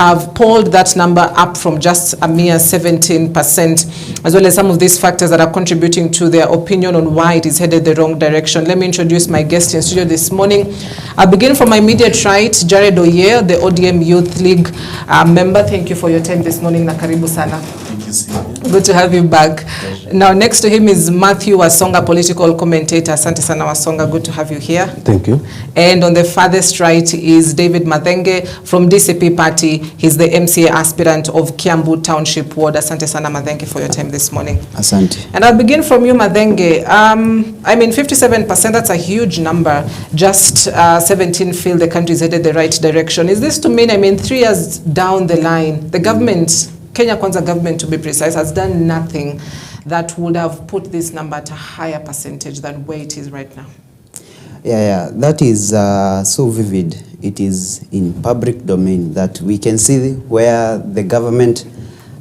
have polled that number up from just a mere 17%, as well as some of these factors that are contributing to their opinion on why it is headed the wrong direction. Let me introduce my guest in studio this morning. I'll begin from my immediate right, Jared Oyer, the ODM Youth League member. Thank you for your time this morning. Na karibu sana. Thank you, Sylvia. Good to have you back. Now, next to him is Matthew Wasonga, political commentator. Asante sana Wasonga, good to have you here. Thank you. And on the farthest right is David Mathenge from DCP Party. He's the MCA aspirant of Kiambu Township Ward. Asante sana Mathenge for your time this morning. Asante. And I'll begin from you, Mathenge. I mean, 57%, that's a huge number. Just 17 feel the country is headed the right direction. Is this to mean, 3 years down the line, the government, Kenya Kwanza government to be precise, has done nothing that would have put this number at a higher percentage than where it is right now? Yeah, that is so vivid. It is in public domain that we can see where the government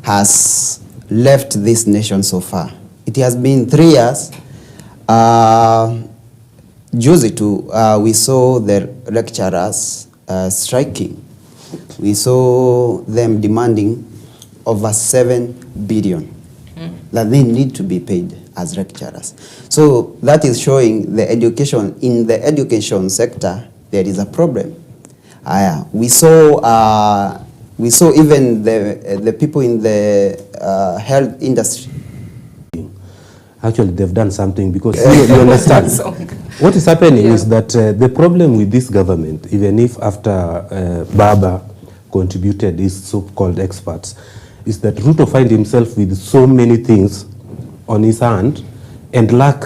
has left this nation so far. It has been 3 years. Juzi too, we saw the lecturers striking. We saw them demanding over 7 billion that they need to be paid as lecturers. So that is showing the education, in the education sector, there is a problem. We saw even the people in the health industry. Actually, they've done something because you understand. What is happening is that the problem with this government, even if after Baba contributed his so-called experts, is that Ruto finds himself with so many things on his hand and lack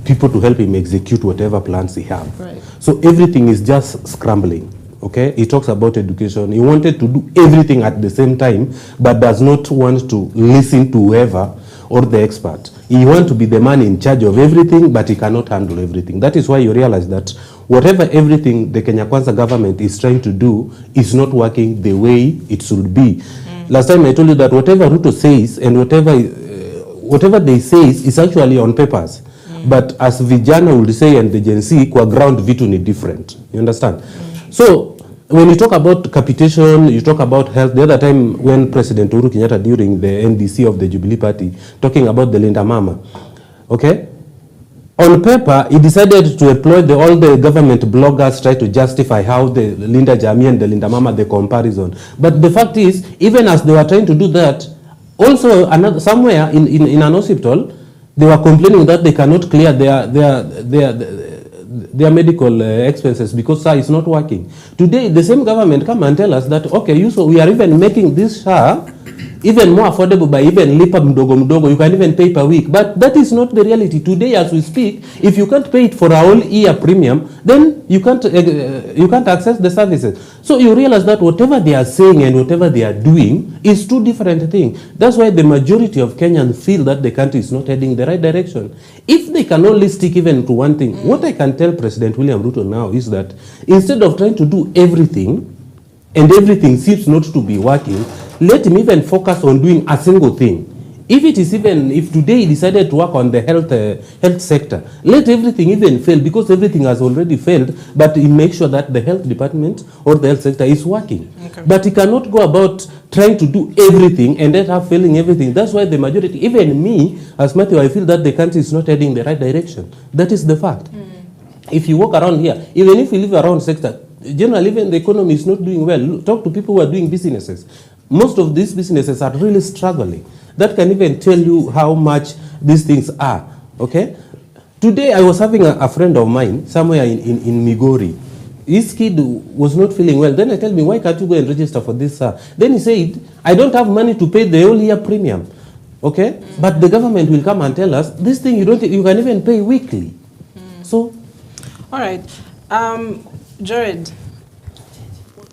people to help him execute whatever plans he has. Right. So everything is just scrambling. Okay, he talks about education. He wanted to do everything at the same time, but does not want to listen to whoever or the expert. He wants to be the man in charge of everything, but he cannot handle everything. That is why you realize that whatever everything the Kenya Kwanza government is trying to do is not working the way it should be. Last time I told you that whatever Ruto says and whatever they say is actually on papers. But as vijana would say and the Gen Z, kwa ground vitu ni different. You understand? So when you talk about capitation, you talk about health. The other time when President Uhuru Kenyatta during the NDC of the Jubilee Party talking about the Linda Mama, okay? On paper, he decided to employ all the government bloggers try to justify how the Linda Jamii and the Linda Mama, the comparison. But the fact is, even as they were trying to do that, also somewhere in an hospital, they were complaining that they cannot clear their medical expenses because SHA is not working. Today, the same government come and tell us that, okay, so we are even making this SHA even more affordable by even lipa mdogo, you can even pay per week. But that is not the reality. Today, as we speak, if you can't pay it for a whole year premium, then you can't access the services. So you realize that whatever they are saying and whatever they are doing is two different things. That's why the majority of Kenyans feel that the country is not heading the right direction. If they can only stick even to one thing, what I can tell President William Ruto now is that instead of trying to do everything, and everything seems not to be working, let him even focus on doing a single thing. If today he decided to work on the health sector, let everything even fail, because everything has already failed, but he makes sure that the health department or the health sector is working. Okay. But he cannot go about trying to do everything and then have failing everything. That's why the majority, even me, as Matthew, I feel that the country is not heading the right direction. That is the fact. If you walk around here, even if you live around sector, generally even the economy is not doing well. Talk to people who are doing businesses. Most of these businesses are really struggling. That can even tell you how much these things are. Okay? Today I was having a friend of mine somewhere in Migori. His kid was not feeling well. Then I tell me, why can't you go and register for this? Then he said, I don't have money to pay the whole year premium. Okay? But the government will come and tell us, this thing you can even pay weekly. So. All right. Jared,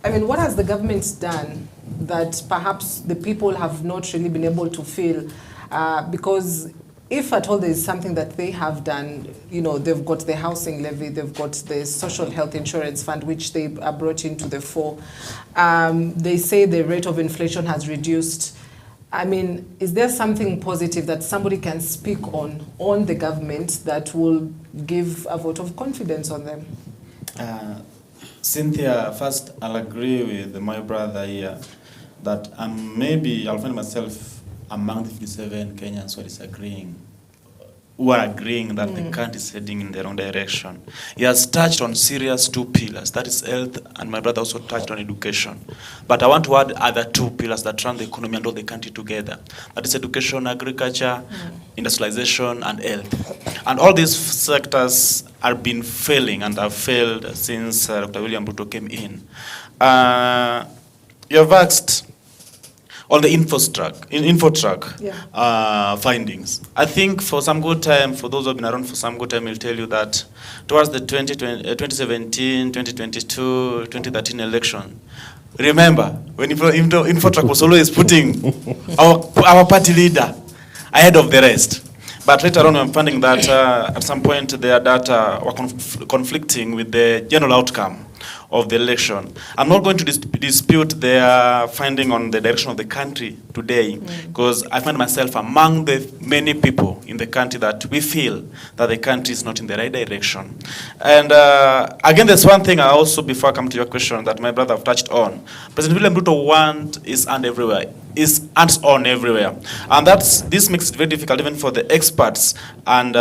what has the government done that perhaps the people have not really been able to feel? Because if at all there is something that they have done, they've got the housing levy, they've got the social health insurance fund, which they are brought into the fore. They say the rate of inflation has reduced. Is there something positive that somebody can speak on the government that will give a vote of confidence on them? Cynthia, first I'll agree with my brother here that maybe I'll find myself among the 57 Kenyans who are disagreeing, who are agreeing that the country is heading in the wrong direction. He has touched on serious two pillars, that is health, and my brother also touched on education. But I want to add other two pillars that run the economy and hold the country together. That is education, agriculture, industrialization, and health. And all these sectors have been failing and have failed since Dr. William Ruto came in. You have asked on the InfoTrack findings. I think for some good time, for those who have been around for some good time, will tell you that towards the 2017, 2022, 2013 election, remember, when InfoTrack was always putting our party leader ahead of the rest. But later on, I'm finding that at some point their data were conflicting with the general outcome of the election. I'm not going to dispute their finding on the direction of the country today, because I find myself among the many people in the country that we feel that the country is not in the right direction. And again, there's one thing I also, before I come to your question, that my brother have touched on. President William Ruto is hands-on everywhere. And this makes it very difficult even for the experts and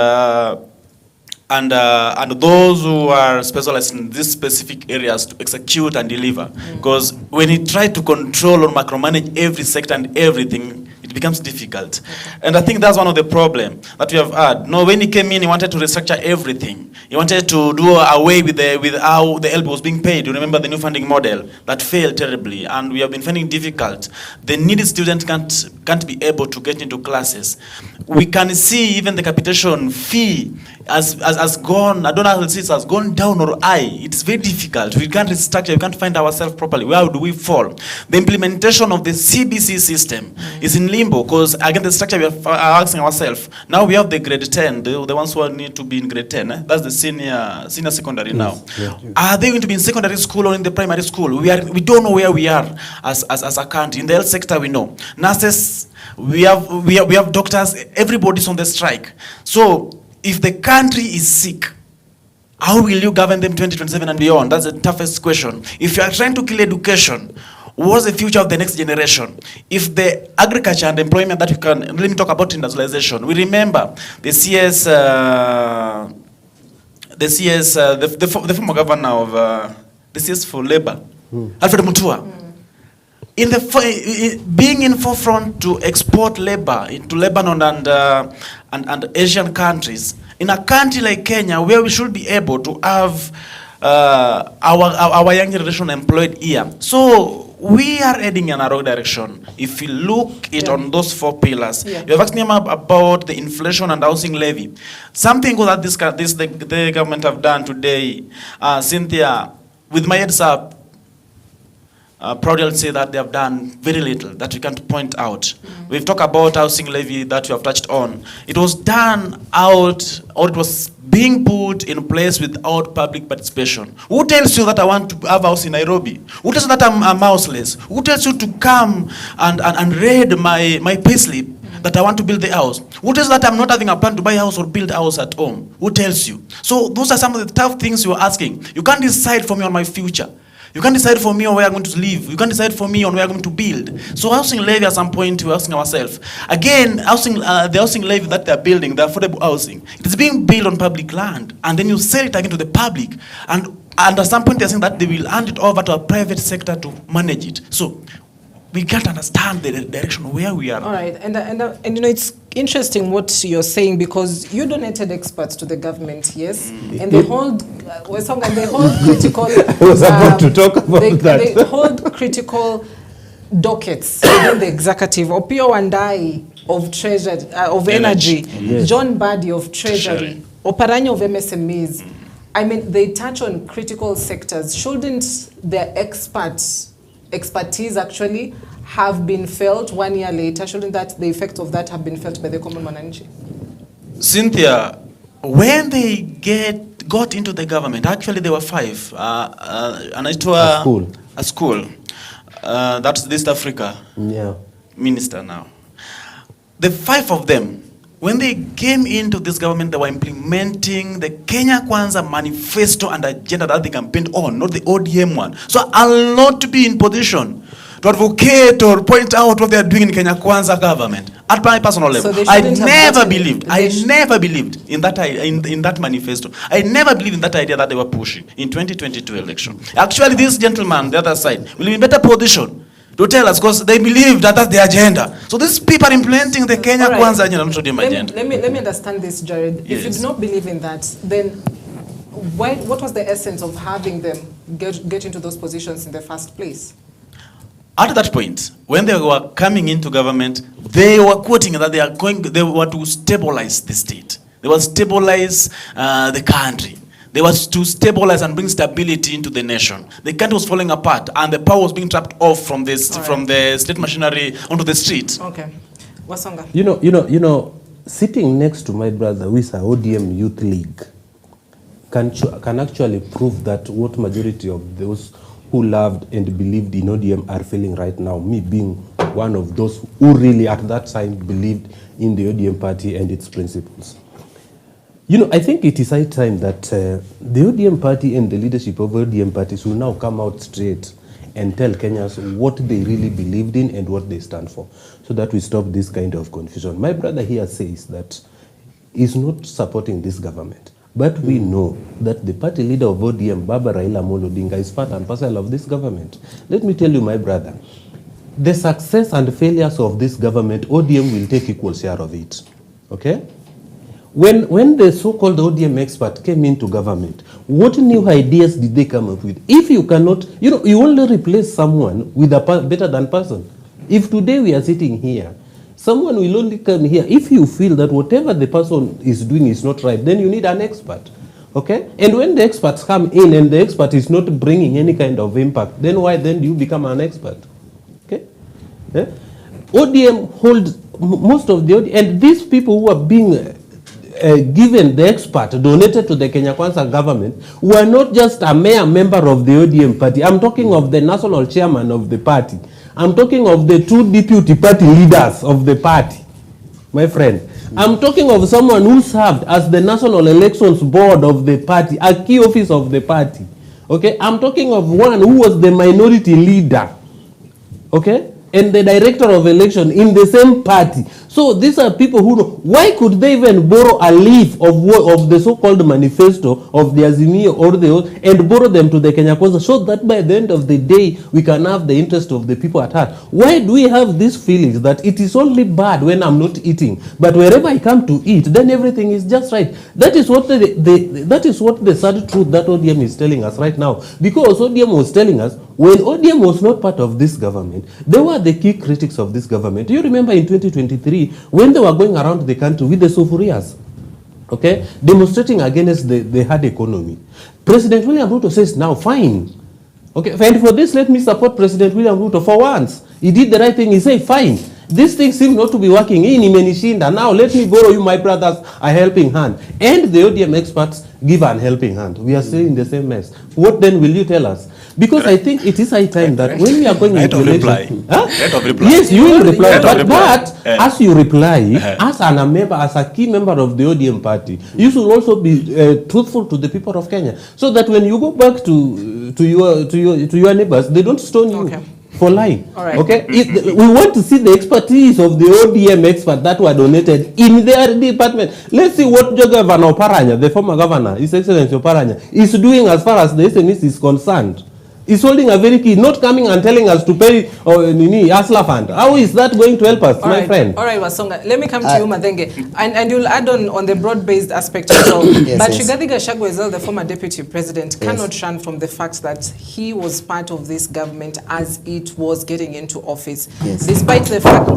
those who are specialized in these specific areas to execute and deliver. Because when you try to control or micromanage every sector and everything, it becomes difficult. And I think that's one of the problems that we have had. No, when he came in, he wanted to restructure everything. He wanted to do away with how the help was being paid. You remember the new funding model that failed terribly, and we have been finding it difficult. The needy student can't be able to get into classes. We can see even the capitation fee has gone. I don't know if it has gone down or high. It's very difficult. We can't restructure. We can't find ourselves properly. Where do we fall? The implementation of the CBC system is in limbo, because again the structure we are asking ourselves. Now we have the grade 10, the ones who need to be in grade 10. That's the senior secondary now. Yeah. Are they going to be in secondary school or in the primary school? We don't know where we are as a country. In the health sector, we know nurses. We have doctors. Everybody's on the strike. So if the country is sick, how will you govern them 2027 and beyond? That's the toughest question. If you are trying to kill education, what's the future of the next generation? If the agriculture and employment that we can, let me talk about industrialization. We remember the CS, the former governor of the CS for Labor, Alfred Mutua. Being in forefront to export labor into Lebanon and Asian countries, in a country like Kenya, where we should be able to have our young generation employed here. So we are heading in a wrong direction. If you look on those four pillars, you have asked me about the inflation and housing levy. Something that the government have done today, Cynthia, with my heads up, proudly I'll say that they have done very little that we can't point out. We've talked about housing levy that we have touched on. It was done out, or it was being put in place without public participation. Who tells you that I want to have a house in Nairobi? Who tells you that I'm houseless? Who tells you to come and read my payslip that I want to build the house? Who tells you that I'm not having a plan to buy a house or build a house at home? Who tells you? So those are some of the tough things you're asking. You can't decide for me on my future. You can't decide for me on where I'm going to live. You can't decide for me on where I'm going to build. So housing levy, at some point, we're asking ourselves. Again, the housing levy that they're building, the affordable housing, it is being built on public land. And then you sell it again to the public. And at some point, they're saying that they will hand it over to a private sector to manage it. So we can't understand the direction where we are. All right, and you know, it's interesting what you're saying, because you donated experts to the government, yes, and they hold critical. I was about to talk about that. They hold critical dockets within the executive. Opio Wandai of Treasury, of Energy, yes. John Buddy of Treasury, Oparanya of MSMEs. I mean, they touch on critical sectors. Shouldn't their expertise actually have been felt 1 year later? Shouldn't the effect of that have been felt by the common mananchi? Cynthia, when they got into the government, actually there were 5. And it was a school. That's the East Africa minister now. The 5 of them, when they came into this government, they were implementing the Kenya Kwanza manifesto and agenda that they campaigned on, not the ODM one. So I'll not be in position to advocate or point out what they are doing in Kenya Kwanza government at my personal level. So I never believed in that in that manifesto. I never believed in that idea that they were pushing in 2022 election. Actually, this gentleman, the other side, will be in better position to tell us, because they believe that that's the agenda. So these people are implementing the Kenya Kwanza agenda, not ODM agenda. Let me understand this, Jared. Yes. If you do not believe in that, then what was the essence of having them get into those positions in the first place? At that point, when they were coming into government, they were quoting that they were to stabilize the state. They were to stabilize the country. They were to stabilize and bring stability into the nation. The country was falling apart, and the power was being trapped off from this from the state machinery onto the street. Okay, Wasonga. You know, sitting next to my brother, who is a ODM Youth League, can actually prove that what majority of those who loved and believed in ODM are feeling right now, me being one of those who really at that time believed in the ODM party and its principles. You know, I think it is high time that the ODM party and the leadership of ODM parties will now come out straight and tell Kenyans what they really believed in and what they stand for, so that we stop this kind of confusion. My brother here says that he's not supporting this government. But we know that the party leader of ODM, Baba Raila Amolo Odinga, is part and parcel of this government. Let me tell you, my brother, the success and failures of this government, ODM will take equal share of it. Okay? When the so-called ODM expert came into government, what new ideas did they come up with? If you cannot, you only replace someone with a better than person. If today we are sitting here, someone will only come here if you feel that whatever the person is doing is not right, then you need an expert. Okay? And when the experts come in and the expert is not bringing any kind of impact, then why then do you become an expert? Okay? Yeah? ODM holds most of the ODM, and these people who are being given the expert donated to the Kenya Kwanza government were not just a mere member of the ODM party. I'm talking of the national chairman of the party. I'm talking of the two deputy party leaders of the party, my friend. I'm talking of someone who served as the National Elections Board of the party, a key office of the party. Okay, I'm talking of one who was the minority leader. Okay, and the director of election in the same party. So these are people who know. Why could they even borrow a leaf of the so-called manifesto of the Azimio or and borrow them to the Kenya Kwanza, so that by the end of the day we can have the interest of the people at heart? Why do we have these feelings that it is only bad when I'm not eating, but wherever I come to eat, then everything is just right? That is what that is what the sad truth that ODM is telling us right now. Because ODM was telling us, when ODM was not part of this government, they were the key critics of this government. Do you remember in 2023 when they were going around the country with the sufurias, okay, demonstrating against the hard economy? President William Ruto says, now fine, okay, and for this let me support President William Ruto for once. He did the right thing. He said, fine, this thing seems not to be working. Now let me borrow you, my brothers, a helping hand. And the ODM experts give an helping hand. We are still in the same mess. What then will you tell us? Because I think it is high time that when we are going into election, yes, you will reply. But as you reply, as a member, as a key member of the ODM party, you should also be truthful to the people of Kenya, so that when you go back to your neighbors, they don't stone you. Okay. For lying. All right. Okay? We want to see the expertise of the ODM experts that were donated in their department. Let's see what Governor Oparanya, the former governor, His Excellency Oparanya, is doing as far as the SMS is concerned. He's holding a very key, not coming and telling us to pay Asla Fund. How is that going to help us, my friend? All right, Wasonga. Let me come to you, Madenge. And you'll add on the broad-based aspect as well. But Rigathi Gachagua, the former deputy president, cannot run from the fact that he was part of this government as it was getting into office. Despite the fact,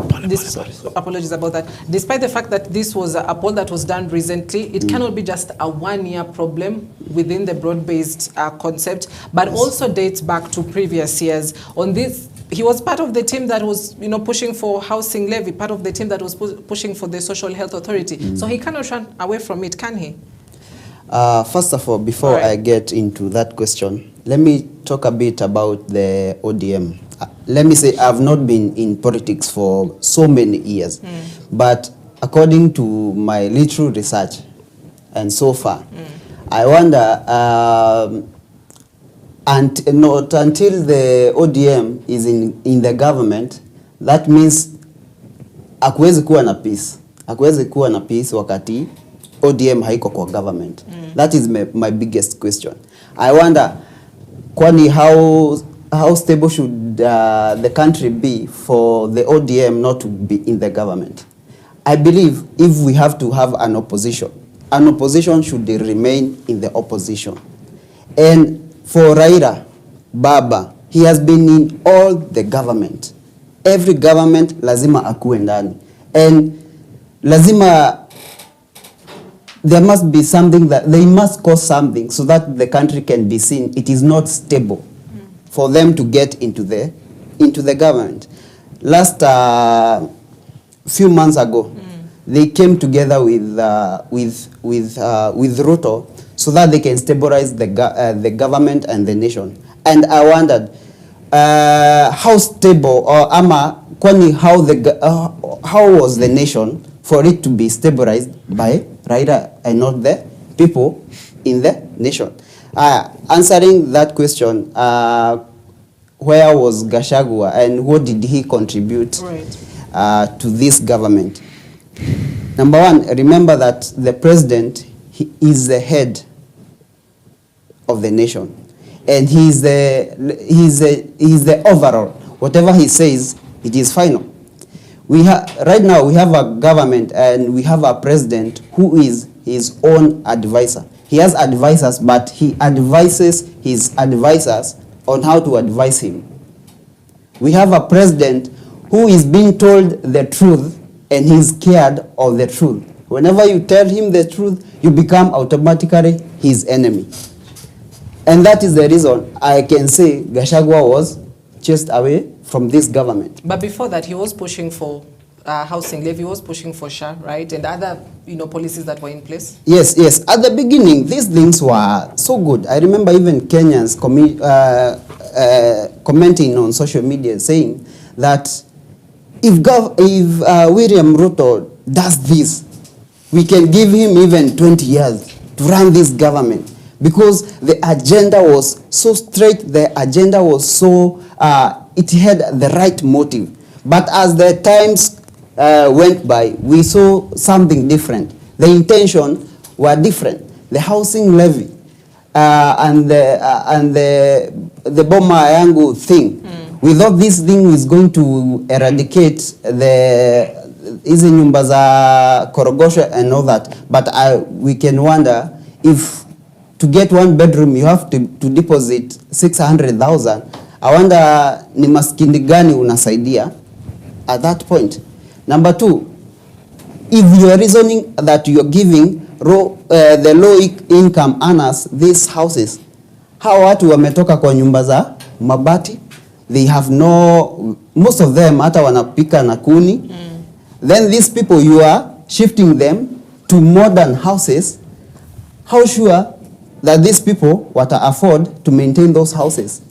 apologies about that, despite the fact that this was a poll that was done recently, it cannot be just a one-year problem within the broad-based concept, but also dates back to previous years. On this, he was part of the team that was, pushing for housing levy, part of the team that was pushing for the social health authority. So he cannot run away from it, can he? First of all, before I get into that question, let me talk a bit about the ODM. Let me say I've not been in politics for so many years, but according to my little research, and so far, I wonder, not until the ODM is in the government, that means hakuwezi kuwa na peace. Hakuwezi kuwa na peace wakati ODM haiko kwa government. That is my biggest question. I wonder, kwani how stable should the country be for the ODM not to be in the government? I believe if we have to have an opposition should remain in the opposition. And for Raila Baba, he has been in all the government. Every government lazima akuwe ndani. And lazima, there must be something that they must cause something so that the country can be seen it is not stable for them to get into the government. Last few months ago, they came together with Ruto so that they can stabilize the government and the nation. And I wondered how stable or kwani how was the nation for it to be stabilized by Raila and not the people in the nation. Answering that question, where was Gachagua and what did he contribute to this government? Number one, remember that the president, he is the head of the nation, and he's the overall. Whatever he says, it is final. Right now we have a government and we have a president who is his own advisor. He has advisors, but he advises his advisors on how to advise him. We have a president who is being told the truth and he's scared of the truth. Whenever you tell him the truth, you become automatically his enemy. And that is the reason I can say Gachagua was chased away from this government. But before that, he was pushing for housing levy, he was pushing for SHA, right? And other, policies that were in place? Yes. At the beginning, these things were so good. I remember even Kenyans commenting on social media saying that if William Ruto does this, we can give him even 20 years to run this government. Because the agenda was so straight, the agenda was so, it had the right motive. But as the times went by, we saw something different. The intention were different. The housing levy and the Boma Yangu thing. We thought this thing was going to eradicate hizi nyumba za Korogosho and all that. But we can wonder if to get one bedroom you have to deposit 600,000. I wonder ni maskini gani unasaidia at that point. Number two, if you are reasoning that you are giving the low income earners these houses, how watu wametoka kwa nyumba za mabati, they have most of them hata wanapika na kuni. Then these people, you are shifting them to modern houses. How sure that these people wata afford to maintain those houses?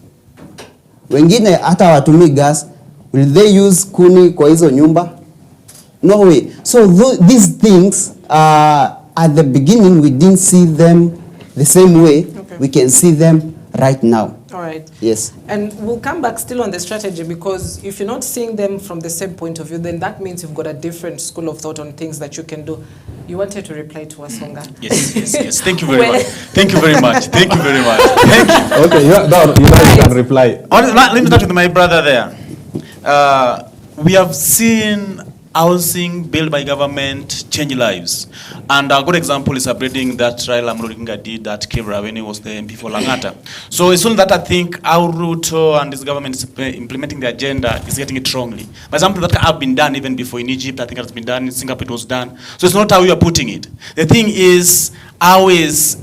Wengine hata watumi gas, will they use kuni kwa hizo nyumba? No way. So these things, at the beginning we didn't see them the same way. Okay. We can see them right now. All right. Yes. And we'll come back still on the strategy, because if you're not seeing them from the same point of view, then that means you've got a different school of thought on things that you can do. You wanted to reply to Wasonga? Yes. Thank you very much. Thank you very much. Thank you. Okay, you can reply. Let me start with my brother there. We have seen housing built by government change lives. And a good example is celebrating that Raila Odinga did at Kibra when he was the MP for Langata. So it's only that I think our Ruto and his government is implementing the agenda is getting it wrongly. For example, that have been done even before in Egypt, I think it has been done, in Singapore it was done. So it's not how you are putting it. The thing is, how is,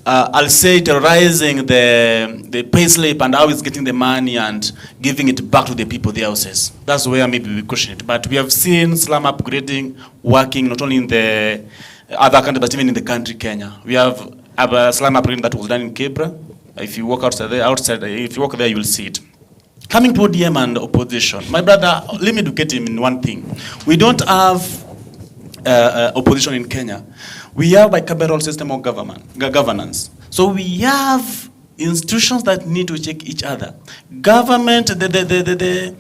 I'll say, terrorizing the pay slip and how it's getting the money and giving it back to the people, the houses. That's where maybe we question it. But we have seen slum upgrading working not only in the other country, but even in the country, Kenya. We have a slum upgrading that was done in Kibra. If you walk outside there, if you walk there, you will see it. coming to ODM and opposition, my brother, let me educate him in one thing. We don't have opposition in Kenya. We have bicameral system of governance. So we have institutions that need to check each other. Government, the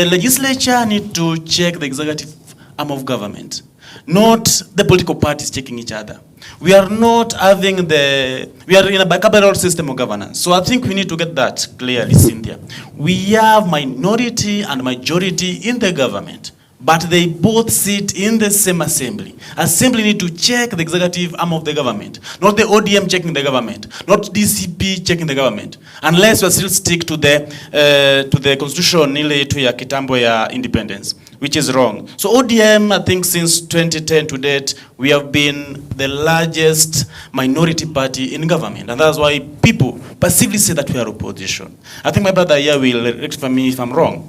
legislature need to check the executive arm of government, not the political parties checking each other. We are not having we are in a bicameral system of governance. So I think we need to get that clearly, Cynthia. We have minority and majority in the government, but they both sit in the same assembly. Assembly need to check the executive arm of the government, not the ODM checking the government, not DCP checking the government, unless we still stick to the constitution ile yetu ya kitambo ya independence, which is wrong. So ODM, I think since 2010 to date, we have been the largest minority party in government, and that's why people passively say that we are opposition. I think my brother here will rectify me if I'm wrong.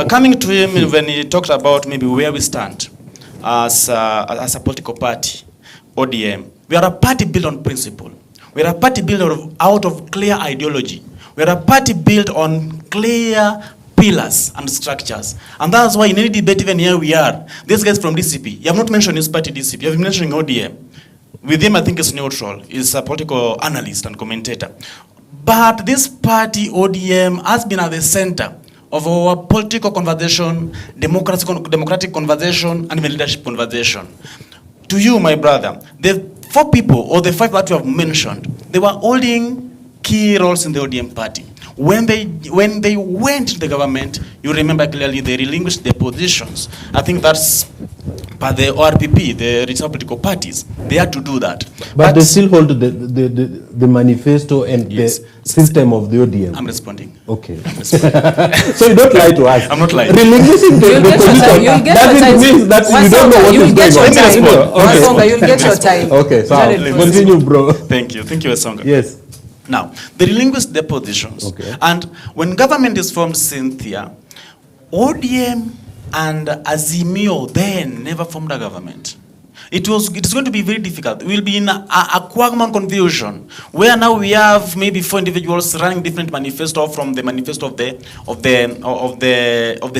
Coming to him when he talked about maybe where we stand as a political party, ODM, we are a party built on principle. We are a party built out of clear ideology. We are a party built on clear pillars and structures. And that's why in any debate, even here we are, these guys from DCP, you have not mentioned his party DCP, you have been mentioning ODM. With him, I think it's neutral. He's a political analyst and commentator. But this party, ODM, has been at the center of our political conversation, democratic conversation, and even leadership conversation. To you, my brother, the 4 people, or the 5 that you have mentioned, they were holding key roles in the ODM party. When they went to the government, you remember clearly they relinquished their positions. I think that's by the ORPP, the regional political parties. They had to do that. But they still hold the manifesto and yes, the system of the ODM. I'm responding. Okay. I'm responding. So you don't lie to us. I'm not lying. Relinquishing the position doesn't mean that you don't know what is going on. Okay. You'll get your time. Okay, so continue, bro. Thank you, Esonga. Yes. Now, they relinquished their positions. Okay. And when government is formed, Cynthia, ODM and Azimio then never formed a government. It is going to be very difficult. We'll be in a quagmire confusion where now we have maybe 4 individuals running different manifesto from the manifesto of the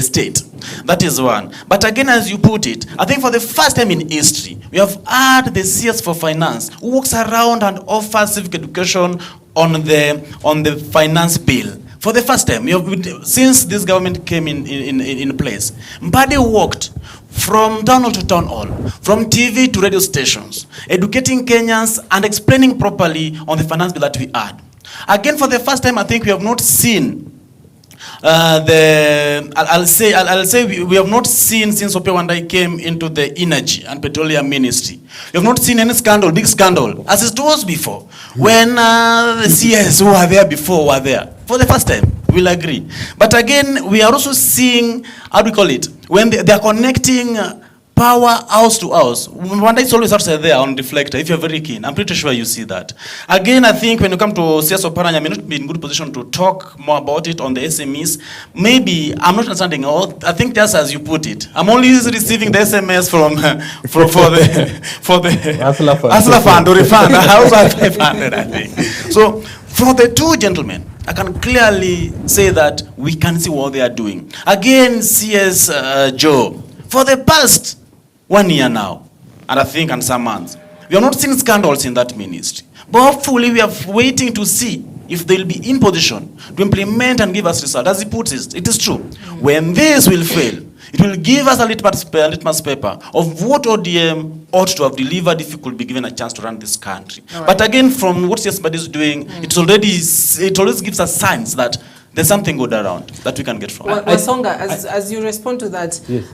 state. That is one. But again, as you put it, I think for the first time in history, we have had the CS for finance who walks around and offers civic education on the finance bill. For the first time, since this government came in place, Mbadi walked from town hall to town hall, from TV to radio stations, educating Kenyans and explaining properly on the finance bill that we had. Again, for the first time, I think we have not seen I'll say we have not seen since Ope Wandai came into the energy and petroleum ministry. We have not seen any scandal, big scandal, as it was before. When the CS who were there before were there. For the first time, we'll agree. But again, we are also seeing, how do we call it, when they are connecting power house to house. One day it's always outside there on deflector, if you're very keen. I'm pretty sure you see that. Again, I think when you come to CS Oparanya, I may not be in good position to talk more about it on the SMEs. Maybe, I'm not understanding, I think just as you put it, I'm only receiving the SMS for the Asla Fund or refund. I also have 500, I think. So, for the 2 gentlemen, I can clearly say that we can see what they are doing. Again, CS Joe, for the past 1 year now, and I think and some months, we have not seen scandals in that ministry. But hopefully we are waiting to see if they'll be in position to implement and give us results. As he puts it is true. When this will fail, it will give us a litmus paper of what ODM ought to have delivered if it could be given a chance to run this country. Right. But again, from what CSBD is doing, it always gives us signs that there's something good around that we can get from. Well, Songa, as you respond to that, yes.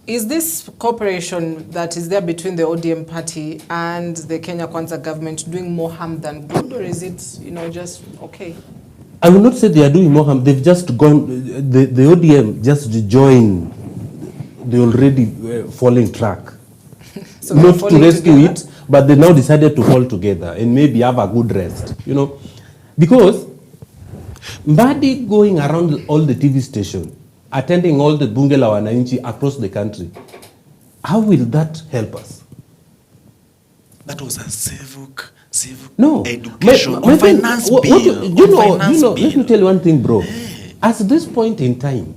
Is this cooperation that is there between the ODM party and the Kenya Kwanza government doing more harm than good, or is it, just okay? I will not say they are doing more harm. They've just gone, the ODM just joined the already falling track. So not to rescue it, but they now decided to fall together and maybe have a good rest, Because Mbadi going around all the TV stations, attending all the bunge la wananchi across the country, how will that help us? That was a civic no. education my finance friend, bill. let me tell you one thing, bro. At this point in time,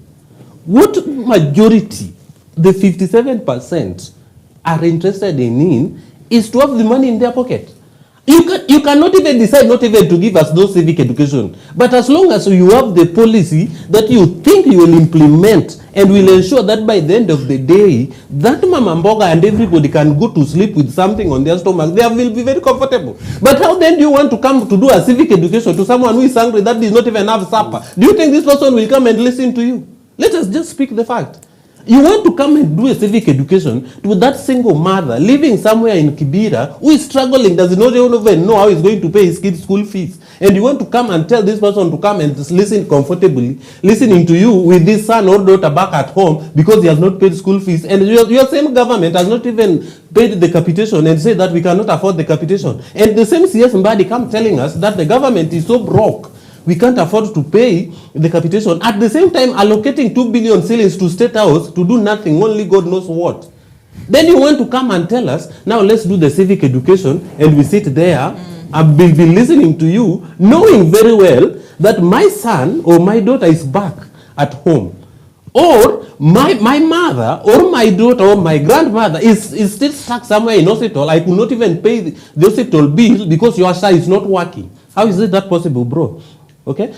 what majority, the 57%, are interested in is to have the money in their pocket. You cannot even decide not even to give us those civic education. But as long as you have the policy that you think you will implement and will ensure that by the end of the day, that Mama Mboga and everybody can go to sleep with something on their stomach, they will be very comfortable. But how then do you want to come to do a civic education to someone who is hungry that does not even have supper? Do you think this person will come and listen to you? Let us just speak the fact. You want to come and do a civic education to that single mother living somewhere in Kibera who is struggling, does not even know how he's going to pay his kids' school fees. And you want to come and tell this person to come and just listen comfortably, listening to you with this son or daughter back at home because he has not paid school fees. And your same government has not even paid the capitation and say that we cannot afford the capitation. And the same CS Mbadi come telling us that the government is so broke, we can't afford to pay the capitation. At the same time, allocating 2 billion shillings to State House to do nothing, only God knows what. Then you want to come and tell us, now let's do the civic education, and we sit there and be listening to you, knowing very well that my son or my daughter is back at home. Or my mother or my daughter or my grandmother is still stuck somewhere in hospital. I could not even pay the hospital bill because your child is not working. How is it that possible, bro? Okay?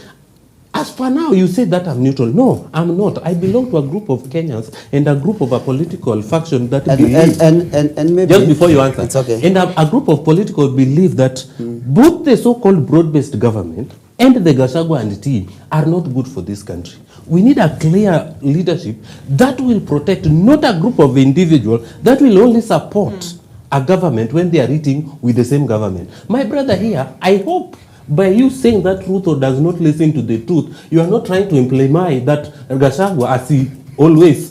As for now, you say that I'm neutral. No, I'm not. I belong to a group of Kenyans and a group of a political faction that believe... And maybe... Just before you answer. It's okay. And a group of political believe that both the so-called broad-based government and the Gachagua and team are not good for this country. We need a clear leadership that will protect, not a group of individuals that will only support a government when they are eating with the same government. My brother here, I hope by you saying that truth or does not listen to the truth, you are not trying to imply that Gachagua, as he always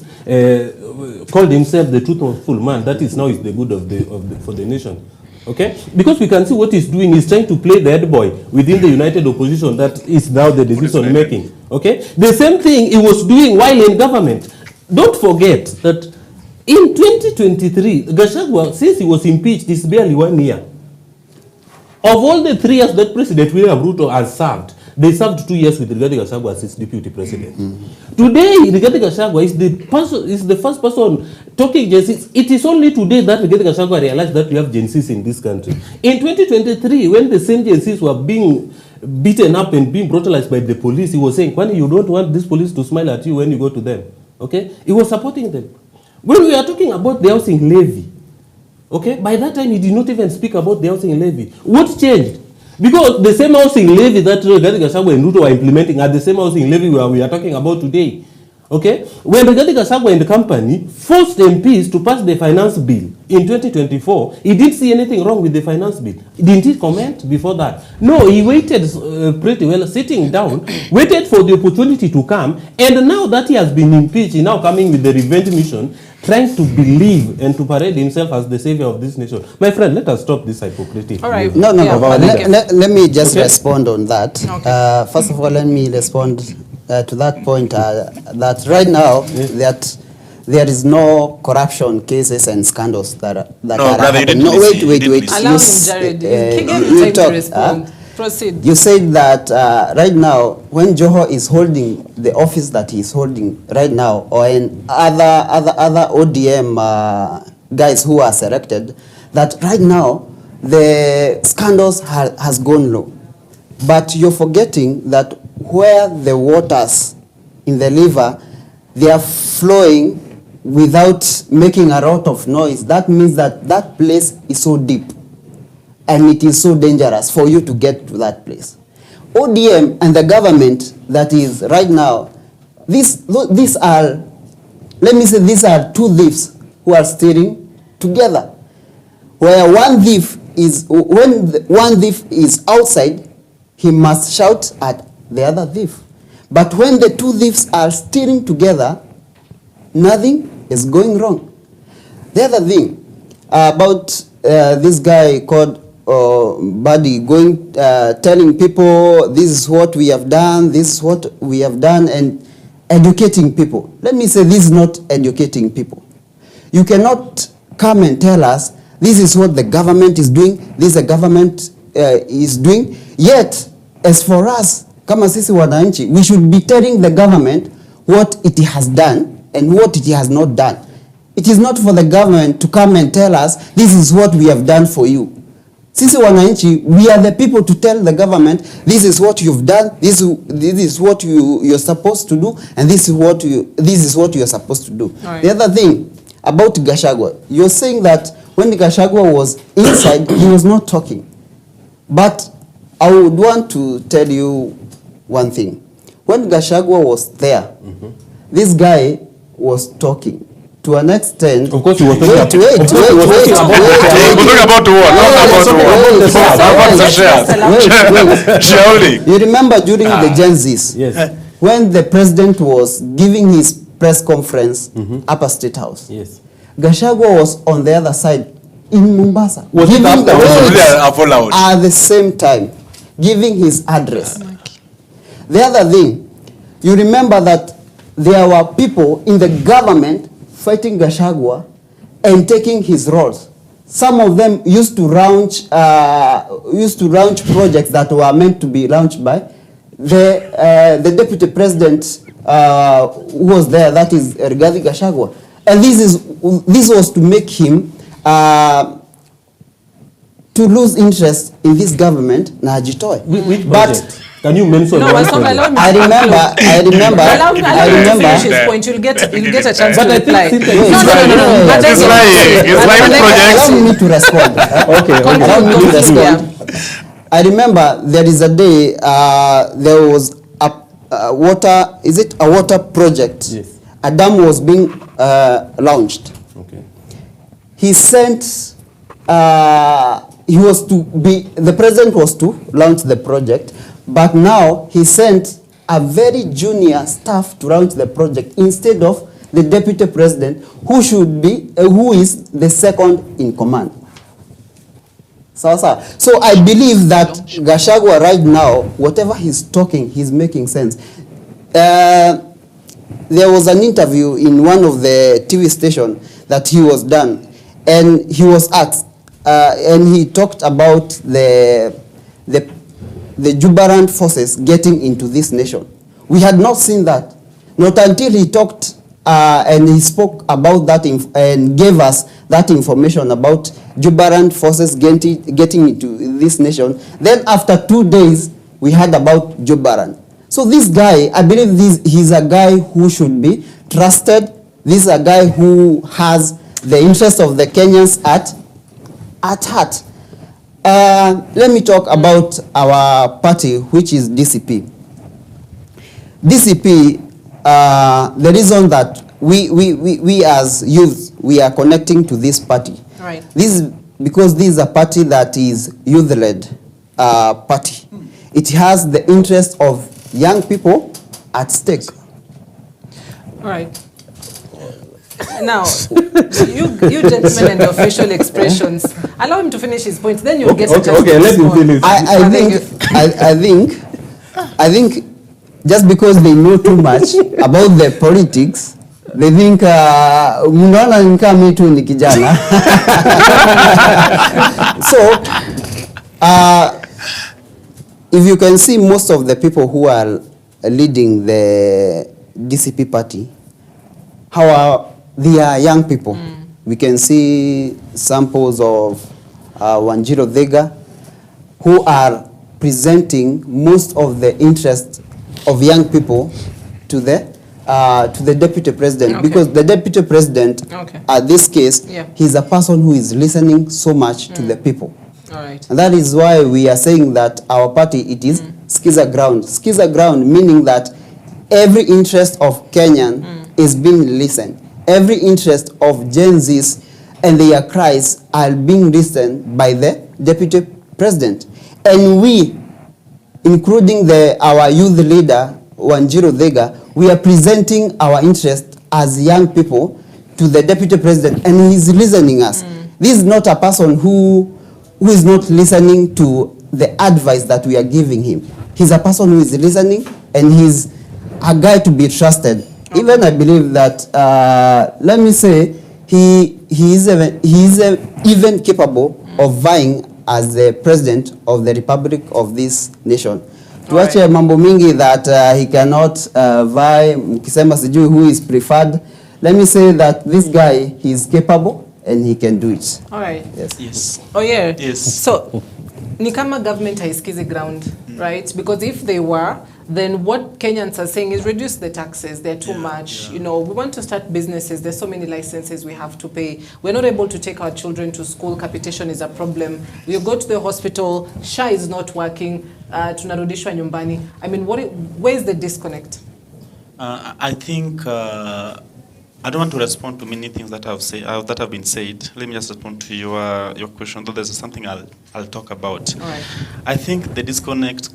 called himself the truthful man, that is now is the good for the nation. Okay? Because we can see what he's doing. He's trying to play the head boy within the united opposition that is now the decision making. Okay? The same thing he was doing while in government. Don't forget that in 2023, Gachagua, since he was impeached, it's barely 1 year. Of all the 3 years that President William Ruto has served, they served 2 years with Rigathi Gachagua as his deputy president. Today, Rigathi Gachagua is the first person talking Gen Zs. It is only today that Rigathi Gachagua realized that we have Gen Zs in this country. In 2023, when the same Gen Zs were being beaten up and being brutalized by the police, he was saying, "Kwani, you don't want this police to smile at you when you go to them." Okay? He was supporting them. When we are talking about the housing levy, okay, by that time he did not even speak about the housing levy. What changed? Because the same housing levy that Rigathi Gachagua and Ruto are implementing are the same housing levy where we are talking about today. Okay? When Rigathi Gachagua and the company forced MPs to pass the finance bill in 2024, he didn't see anything wrong with the finance bill. Didn't he comment before that? No, he waited pretty well, sitting down, waited for the opportunity to come, and now that he has been impeached, he now coming with the revenge mission, trying to believe and to parade himself as the savior of this nation. My friend, let us stop this hypocrisy. All right. No. Yeah, Let me just respond on that. Okay. First of all, let me respond to that point that right now that there is no corruption cases and scandals that are happening. No, wait. Allow him, Jared. Give him time to respond. Proceed. You said that right now, when Joho is holding the office that he is holding right now, or in other ODM guys who are selected, that right now the scandals has gone low. But you're forgetting that where the waters in the river, they are flowing without making a lot of noise. That means that that place is so deep. And it is so dangerous for you to get to that place. ODM and the government that is right now, these are, let me say, these are two thieves who are steering together. Where one thief is, when one thief is outside, he must shout at the other thief. But when the two thieves are steering together, nothing is going wrong. The other thing about this guy called Buddy going telling people this is what we have done, this is what we have done, and educating people. Let me say, this is not educating people. You cannot come and tell us this is what the government is doing, this the government is doing. Yet, as for us, kama sisi wananchi, we should be telling the government what it has done and what it has not done. It is not for the government to come and tell us, this is what we have done for you. Sisi wananchi, we are the people to tell the government, this is what you've done, this is what you're supposed to do, and this is what you're supposed to do. Right. The other thing about Gachagua, you're saying that when Gachagua was inside, he was not talking. But I would want to tell you one thing. When Gachagua was there, this guy was talking. To an extent, Of course, he was talking wait, about what? Shareholding. You remember during the Gen Zs, Yes. when the president was giving his press conference Upper State House, Yes. Gachagua was on the other side in Mombasa, Was it giving after? words at the same time, giving his address. The other thing, you remember that there were people in the government fighting Gachagua and taking his roles. Some of them used to launch projects that were meant to be launched by the deputy president who was there, that is Rigathi Gachagua. And this was to make him to lose interest in this government na ajitoe. Which But budget? Can you mention No, one but project? allow me I to remember. Allow me to finish his point. You'll get a chance But to I think reply. Cynthia No, is no, no, no. But He's then- lying. He's but lying then- projects. Allow me to respond. Okay, Allow me to Conclude, respond. I remember there is a day there was a water, is it a water project? Yes. A dam was being launched. Okay. He sent, the president was to launch the project, but now he sent a very junior staff to launch the project instead of the deputy president, who is the second in command. So I believe that Gachagua right now, whatever he's talking, he's making sense. There was an interview in one of the TV station that he was done, and he was asked, and he talked about the Jubaland forces getting into this nation. We had not seen that, not until he talked and he spoke about that and gave us that information about Jubaland forces getting into this nation. Then after 2 days, we heard about Jubaland. So this guy, I believe he's a guy who should be trusted. This is a guy who has the interest of the Kenyans at heart. Let me talk about our party, which is DCP. DCP, the reason that we as youth, we are connecting to this party. Right. This is because this is a party that is youth-led party. It has the interest of young people at stake. All right. Now, you gentlemen and your facial expressions, allow him to finish his point, then you'll get a chance to let him respond. finish. I think just because they know too much about the politics, they think mnaona ni kama mimi tu ni kijana. So if you can see, most of the people who are leading the DCP party, they are young people. We can see samples of Wanjiru Thega, who are presenting most of the interest of young people to the deputy president. Okay. Because the deputy president, Okay. at this case, Yeah. he's a person who is listening so much to the people. All right. And that is why we are saying that our party, it is skiza ground. Skiza ground meaning that every interest of Kenyan is being listened. Every interest of Gen Zs and their cries are being listened by the deputy president. And we, including our youth leader, Wanjiru Thega, we are presenting our interest as young people to the deputy president, and he is listening us. This is not a person who is not listening to the advice that we are giving him. He's a person who is listening, and he's a guy to be trusted. Even I believe that, let me say, he is even capable of vying as the president of the republic of this nation. Tuache mambo mingi that he cannot vie, mkisema sijui who is preferred. Let me say that this guy, he is capable and he can do it. All right. Yes. Yes. Oh yeah. Yes. So, ni kama government haiskizi ground, right? Because if they were, then what Kenyans are saying is reduce the taxes. They're too much. You know, we want to start businesses. There's so many licenses we have to pay. We're not able to take our children to school. Capitation is a problem. We go to the hospital. SHA is not working. Tunarudishwa nyumbani. I mean, where is the disconnect? I think I don't want to respond to many things that have been said. Let me just respond to your question. Though there's something I'll talk about. All right. I think the disconnect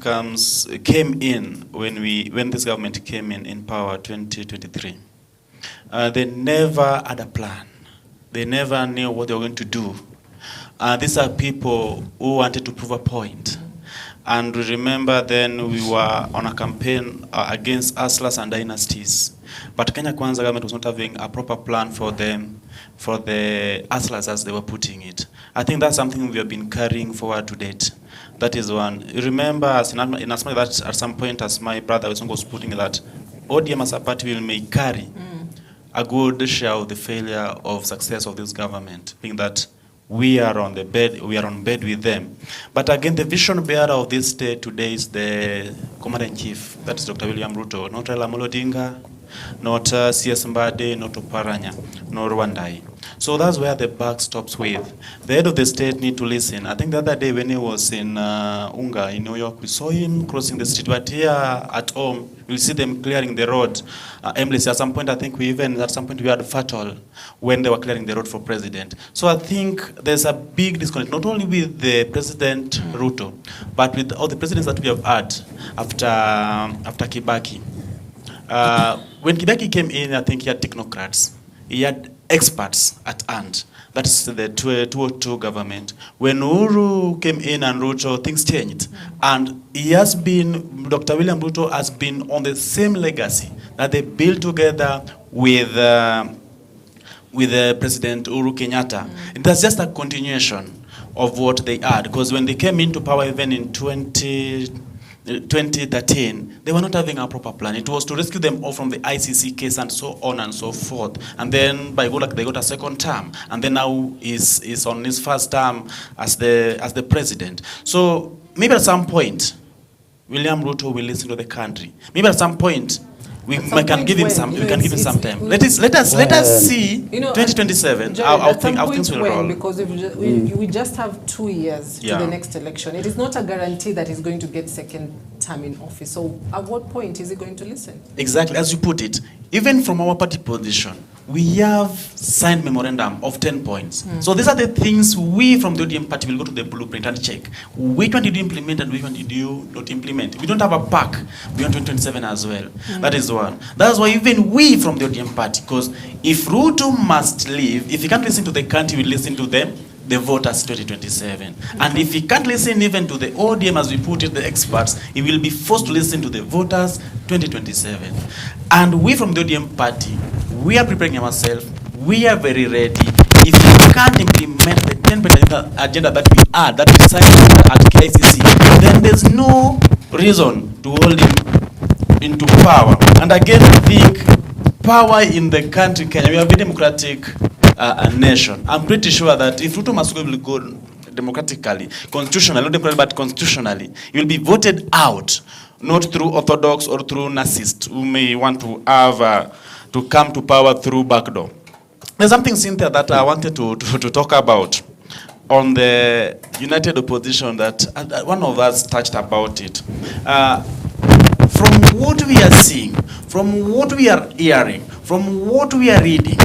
came in when this government came in power 2023. They never had a plan. They never knew what they were going to do. These are people who wanted to prove a point. And we remember then we were on a campaign against hustlers and dynasties. But Kenya Kwanza government was not having a proper plan for them, for the hustlers as they were putting it. I think that's something we have been carrying forward to date. That is one. You remember, in as much that at some point, as my brother was putting that, ODM as a party may carry a good share of the failure of success of this government, being that we are on bed with them. But again, the vision bearer of this state today is the Commander-in-Chief, that's Dr. William Ruto, not Raila Amolo Odinga, not CS Mbade, not Oparanya, nor Rwandai. So that's where the buck stops with. The head of the state need to listen. I think the other day when he was in Unga, in New York, we saw him crossing the street, but here at home, we'll see them clearing the road aimlessly. At some point, I think we had fatal when they were clearing the road for president. So I think there's a big disconnect, not only with the President Ruto, but with all the presidents that we have had after Kibaki. When Kibaki came in, I think he had technocrats. He had experts at hand. That's the 202 government. When Uhuru came in and Ruto, things changed. And Dr. William Ruto has been on the same legacy that they built together with President Uhuru Kenyatta. That's just a continuation of what they had. Because when they came into power, even in 2013, they were not having a proper plan. It was to rescue them all from the ICC case and so on and so forth. And then by good luck, they got a second term. And then now is on his first term as the president. So maybe at some point, William Ruto will listen to the country. Maybe at some point, we can give him some time. Let us see 2027 how things will roll. Because we just have 2 years to the next election. It is not a guarantee that he's going to get second term in office. So at what point is he going to listen? Exactly, as you put it. Even from our party position, we have signed memorandum of 10 points. So these are the things we from the ODM party will go to the blueprint and check. Which one did you implement and which one did you not implement? We don't have a pack beyond 2027 as well. That is one. That's why even we from the ODM party, because if Ruto must leave, if he can't listen to the country, we listen to them, the voters 2027. And if he can't listen even to the ODM, as we put it, the experts, he will be forced to listen to the voters 2027. And we from the ODM party, we are preparing ourselves. We are very ready. If we can't implement the 10-point agenda that we had, that we signed at KICC, then there's no reason to hold him into power. And again, I think power in the country, Kenya, we are a very democratic nation. I'm pretty sure that if Ruto must will go democratically, constitutionally, not democratically, but constitutionally, he will be voted out, not through orthodox or through narcissists who may want to have to come to power through backdoor. There's something, Cynthia, that I wanted to talk about on the united opposition that one of us touched about it. From what we are seeing, from what we are hearing, from what we are reading,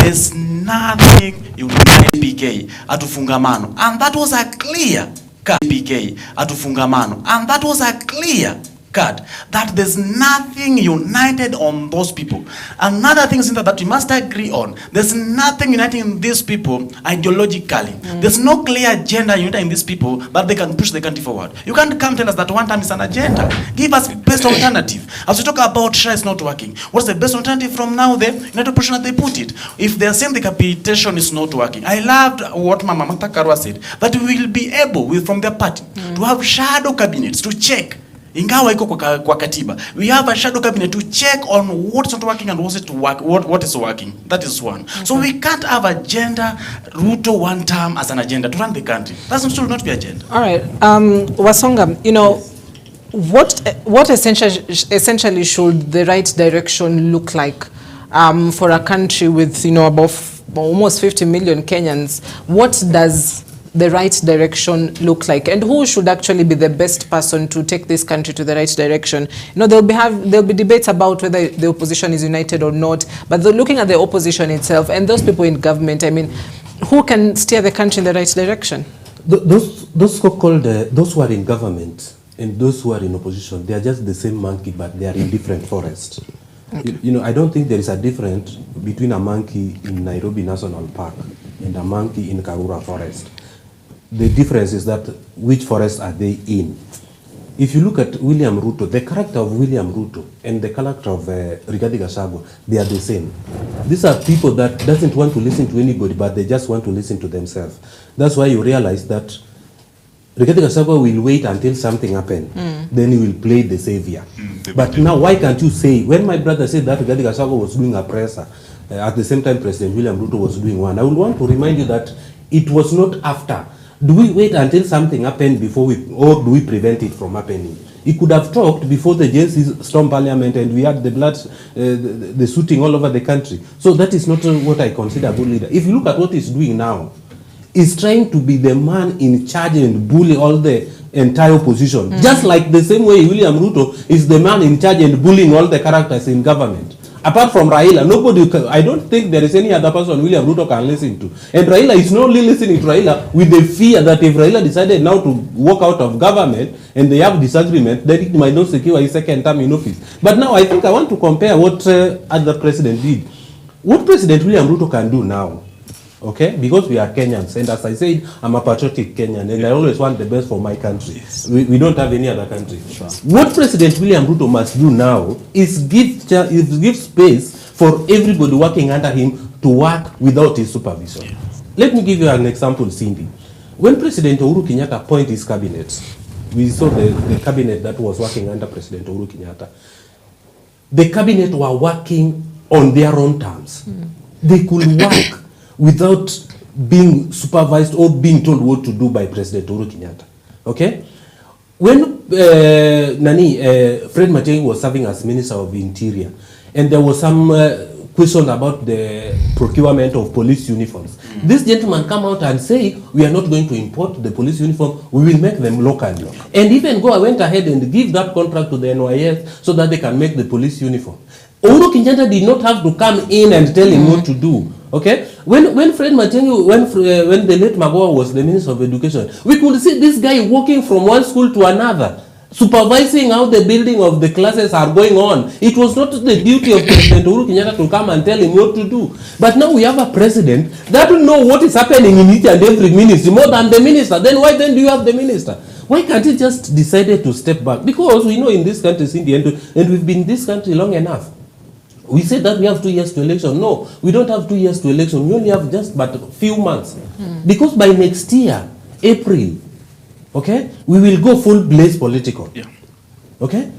there's nothing united PK atufungamano. And that was a clear card, PK atufungamano. And that was a clear card that there's nothing united on those people. Another thing is that we must agree on, there's nothing uniting these people ideologically. There's no clear agenda uniting these people that they can push the country forward. You can't come tell us that one time is an agenda. Give us best alternative. As we talk about SHA is not working, what's the best alternative from now the united opposition that they put it? If they're saying the capitation is not working, I loved what Mama Martha Karua said, that we will be able, from their party, to have shadow cabinets to check Ingawa iko kwa katiba. We have a shadow cabinet to check on what's not working and what is working. That is one. Okay. So we can't have agenda, Ruto one term as an agenda to run the country. That should not be agenda. All right. Wasonga, you know, what essentially should the right direction look like for a country with, you know, about almost 50 million Kenyans? What does the right direction look like, and who should actually be the best person to take this country to the right direction? You know, there'll be debates about whether the opposition is united or not, but looking at the opposition itself and those people in government, I mean, who can steer the country in the right direction? Those so-called those who are in government and those who are in opposition, they are just the same monkey, but they are in different forests. Okay. You know, I don't think there is a difference between a monkey in Nairobi National Park and a monkey in Karura Forest. The difference is that which forest are they in. If you look at William Ruto, the character of William Ruto and the character of Rigathi Gachagua, they are the same. These are people that doesn't want to listen to anybody, but they just want to listen to themselves. That's why you realize that Rigathi Gachagua will wait until something happens. Then he will play the savior. But now why can't you say, when my brother said that Rigathi Gachagua was doing a presser, at the same time President William Ruto was doing one, I would want to remind you that it was not after. Do we wait until something happened before or do we prevent it from happening? He could have talked before the JC stormed parliament and we had the blood, the shooting all over the country. So that is not what I consider a good leader. If you look at what he's doing now, he's trying to be the man in charge and bully all the entire opposition. Just like the same way William Ruto is the man in charge and bullying all the characters in government. Apart from Raila, nobody can, I don't think there is any other person William Ruto can listen to. And Raila is not only listening to Raila with the fear that if Raila decided now to walk out of government and they have disagreement, then it might not secure his second term in office. But now I think I want to compare what other president did. What President William Ruto can do now, okay? Because we are Kenyans, and as I said, I'm a patriotic Kenyan, and I always want the best for my country. Yes. We don't have any other country. Sure. What President William Ruto must do now is give space for everybody working under him to work without his supervision. Yeah. Let me give you an example, Cindy. When President Uhuru Kenyatta appointed his cabinet, we saw the cabinet that was working under President Uhuru Kenyatta. The cabinet were working on their own terms. They could work without being supervised or being told what to do by President Uhuru Kenyatta. Okay? When Fred Matiang'i was serving as Minister of Interior, and there was some question about the procurement of police uniforms, this gentleman come out and say, we are not going to import the police uniform, we will make them locally. And even went ahead and give that contract to the NYS so that they can make the police uniform. Uhuru Kenyatta did not have to come in and tell him what to do. Okay, when Fred Matiang'i, when the late Magoha was the Minister of Education, we could see this guy walking from one school to another, supervising how the building of the classes are going on. It was not the duty of President Uhuru Kenyatta to come and tell him what to do. But now we have a president that will know what is happening in each and every ministry more than the minister. Then why then do you have the minister? Why can't he just decide to step back? Because we know in this country, in the end, and we've been in this country long enough. We said that we have 2 years to election. No, we don't have 2 years to election. We only have just but a few months. Because by next year, April, okay, we will go full blaze political. Yeah. Okay?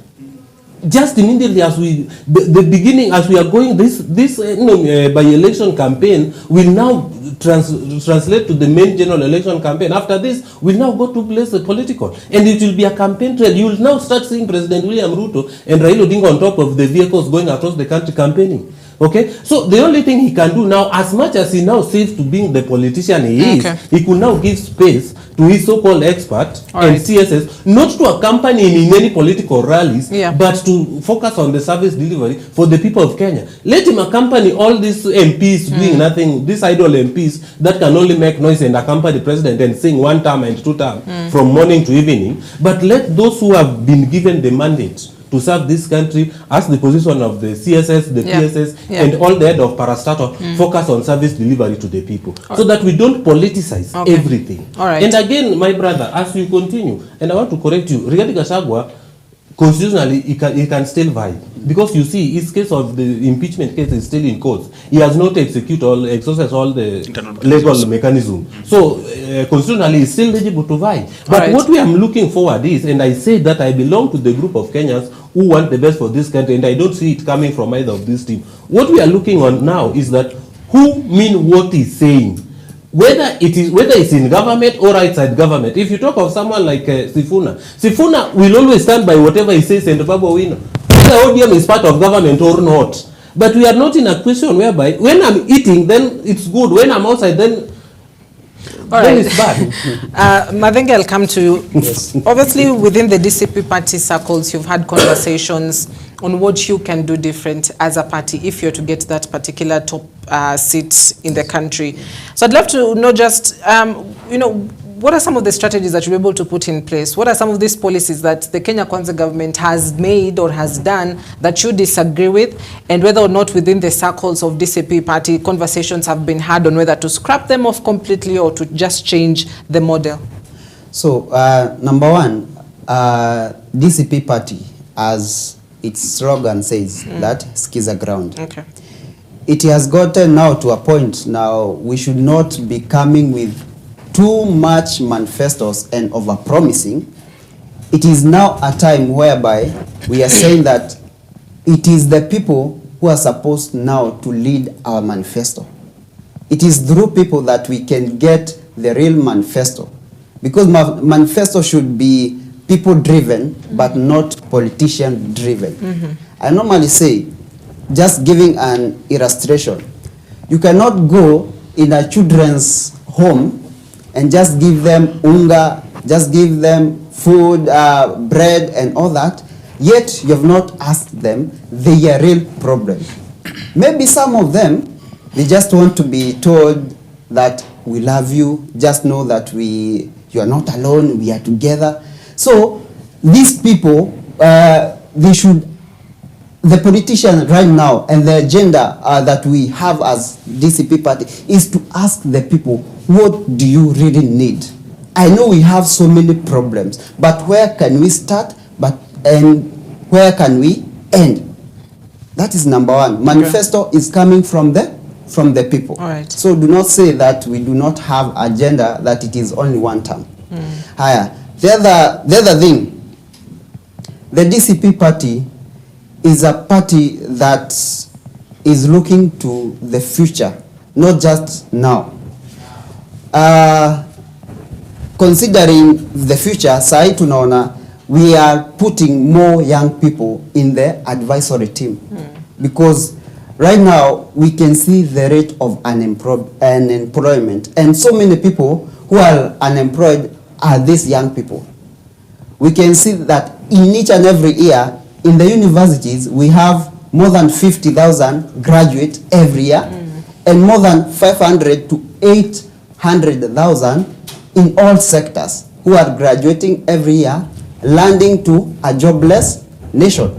Just immediately as the beginning, as we are going, this by-election campaign will now translate to the main general election campaign. After this, we'll now go to place the political. And it will be a campaign trail. You will now start seeing President William Ruto and Raila Odinga on top of the vehicles going across the country campaigning. Okay, so the only thing he can do now, as much as he now says to being the politician he is, he could now give space to his so-called expert and CSS, not to accompany him in any political rallies, but to focus on the service delivery for the people of Kenya. Let him accompany all these MPs doing nothing, these idle MPs that can only make noise and accompany the president and sing 1 term and 2 term from morning to evening. But let those who have been given the mandate to serve this country as the position of the CSS, the PSS, and all the head of parastatal focus on service delivery to the people, so that we don't politicize everything. And again, my brother, as we continue, and I want to correct you, Rigathi Gachagua constitutionally he can still vie. Because you see, his case of the impeachment case is still in court. He has not exhausted all the legal mechanism. So constitutionally, he's still eligible to vie. But what we are looking forward is, and I say that I belong to the group of Kenyans who want the best for this country, and I don't see it coming from either of these teams. What we are looking on now is that who mean what he's saying. Whether it's in government or outside government. If you talk of someone like Sifuna will always stand by whatever he says and Babu Wino. Whether ODM is part of government or not. But we are not in a question whereby when I'm eating, then it's good. When I'm outside, then it's bad. Mathenge, I'll come to you. Yes. Obviously, within the DCP party circles, you've had conversations on what you can do different as a party if you're to get that particular top seat in the country. So I'd love to know just, what are some of the strategies that you're able to put in place? What are some of these policies that the Kenya Kwanza government has made or has done that you disagree with, and whether or not within the circles of DCP party conversations have been had on whether to scrap them off completely or to just change the model? So, number one, DCP party, as its slogan says, that skiza ground. Okay. It has gotten now to a point now we should not be coming with too much manifestos and over-promising. It is now a time whereby we are saying that it is the people who are supposed now to lead our manifesto. It is through people that we can get the real manifesto. Because manifesto should be people-driven, but not politician-driven. I normally say, just giving an illustration, you cannot go in a children's home and just give them unga, just give them food, bread and all that, yet you have not asked them their real problem. Maybe some of them, they just want to be told that we love you, just know that you are not alone, we are together. So these people, the politicians right now and the agenda that we have as DCP party is to ask the people, what do you really need? I know we have so many problems, but where can we start and where can we end? That is number one. Manifesto is coming from the people. All right. So do not say that we do not have agenda, that it is only one term. Higher. The other thing, the DCP party is a party that is looking to the future, not just now. Considering the future, sai tunaona we are putting more young people in the advisory team. Because right now we can see the rate of unemployment, and so many people who are unemployed are these young people. We can see that in each and every year in the universities we have more than 50,000 graduates every year, and more than 500 to 800,000 in all sectors who are graduating every year, landing to a jobless nation.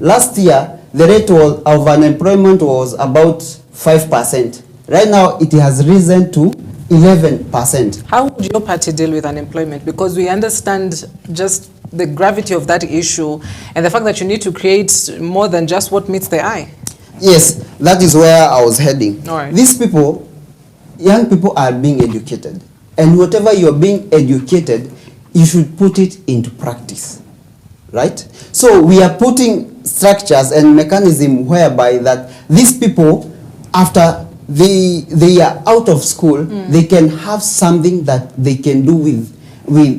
Last year the rate of unemployment was about 5%. Right now it has risen to 11%. How would your party deal with unemployment? Because we understand just the gravity of that issue and the fact that you need to create more than just what meets the eye. Yes, that is where I was heading. All right. These people, young people, are being educated. And whatever you're being educated, you should put it into practice. Right? So we are putting structures and mechanisms whereby that these people, after they are out of school, they can have something that they can do with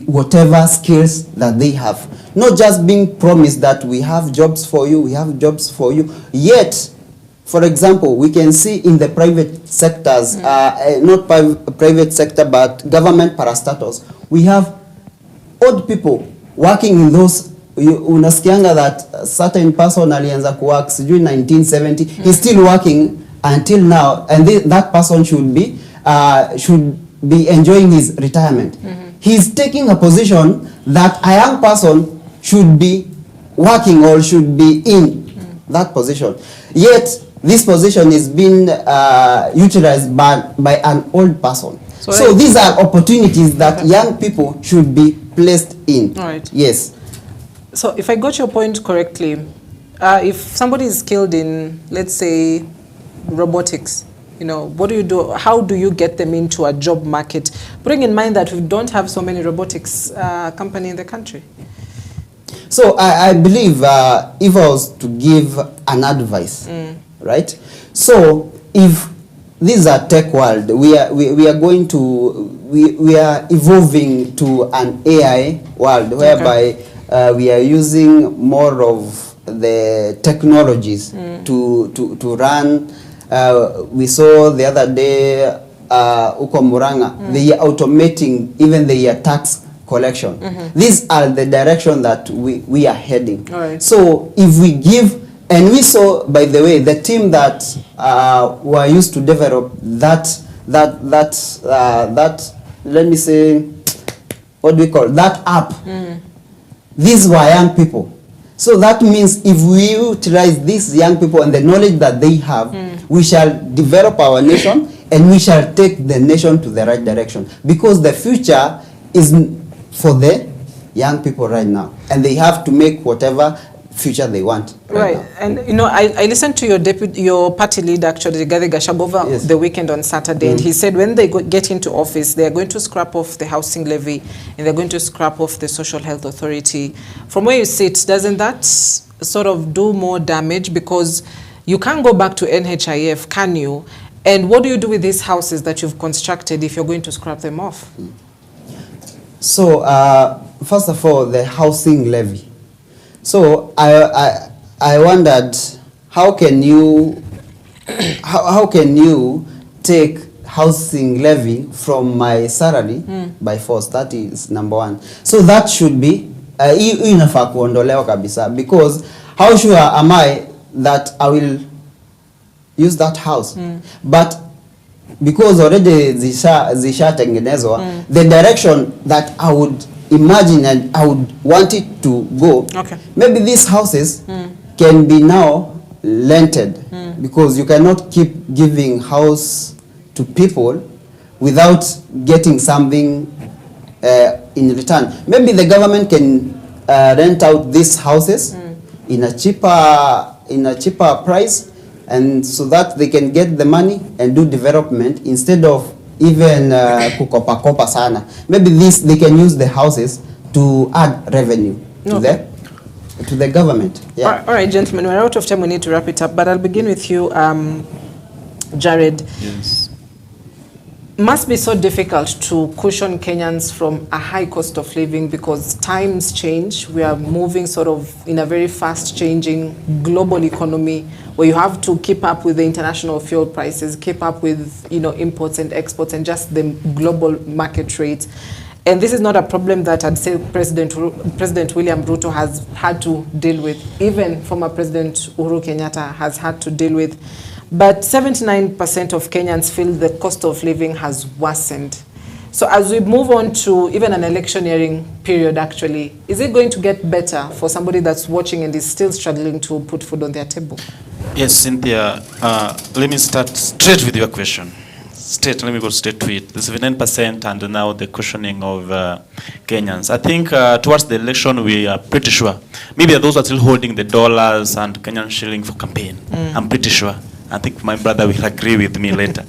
whatever skills that they have. Not just being promised that we have jobs for you, we have jobs for you. Yet, for example, we can see in the private sectors, not private sector, but government parastatals, we have old people working in those. Unasikianga that certain person alianza kuwork during 1970, he's still working until now, and that person should be enjoying his retirement. He's taking a position that a young person should be working or should be in that position. Yet this position is being utilized by an old person. So these are opportunities that young people should be placed in. All right. Yes. So if I got your point correctly, if somebody is skilled in, let's say, robotics, you know, what do you do? How do you get them into a job market? Putting in mind that we don't have so many robotics company in the country. So I believe if I was to give an advice, right? So if this is a tech world, we are going to we are evolving to an AI world whereby we are using more of the technologies to run. We saw the other day uko Muranga, they are automating even their tax collection. These are the direction that we are heading. Right. So if we give, and we saw, by the way, the team that were used to develop that let me say, what do we call that app? These were young people. So that means if we utilize these young people and the knowledge that they have, we shall develop our nation and we shall take the nation to the right direction, because the future is for the young people right now, and they have to make whatever future they want Right, now. and you know, I listened to your party leader, actually, Rigathi Gachagua, over Yes. the weekend on Saturday, and he said when they get into office, they are going to scrap off the housing levy and they're going to scrap off the social health authority. From where you sit, doesn't that sort of do more damage? Because you can't go back to NHIF, can you? And what do you do with these houses that you've constructed if you're going to scrap them off? So first of all, the housing levy. So I wondered, how can you take housing levy from my salary by force? That is number one. So that should be inafaa kuondolewa kabisa, because how sure am I that I will use that house? But because already zishatengenezwa, the direction that I would imagine and I would want it to go, maybe these houses can be now rented, because you cannot keep giving house to people without getting something in return. Maybe the government can rent out these houses in a cheaper price, and so that they can get the money and do development instead of even kukopa sana. Maybe they can use the houses to add revenue to the government. Yeah. All right, gentlemen, we're out of time. We need to wrap it up, but I'll begin with you, Jared. Yes. Must be so difficult to cushion Kenyans from a high cost of living, because times change. We are moving sort of in a very fast changing global economy where you have to keep up with the international fuel prices, keep up with, you know, imports and exports and just the global market rates. And this is not a problem that I'd say President William Ruto has had to deal with. Even former President Uhuru Kenyatta has had to deal with. But 79% of Kenyans feel the cost of living has worsened. So as we move on to even an electioneering period, actually, is it going to get better for somebody that's watching and is still struggling to put food on their table? Yes, Cynthia, let me start straight with your question. Let me go straight to it. The 79% and now the cushioning of Kenyans. I think towards the election, we are pretty sure. Maybe those are still holding the dollars and Kenyan shilling for campaign. I'm pretty sure. I think my brother will agree with me later.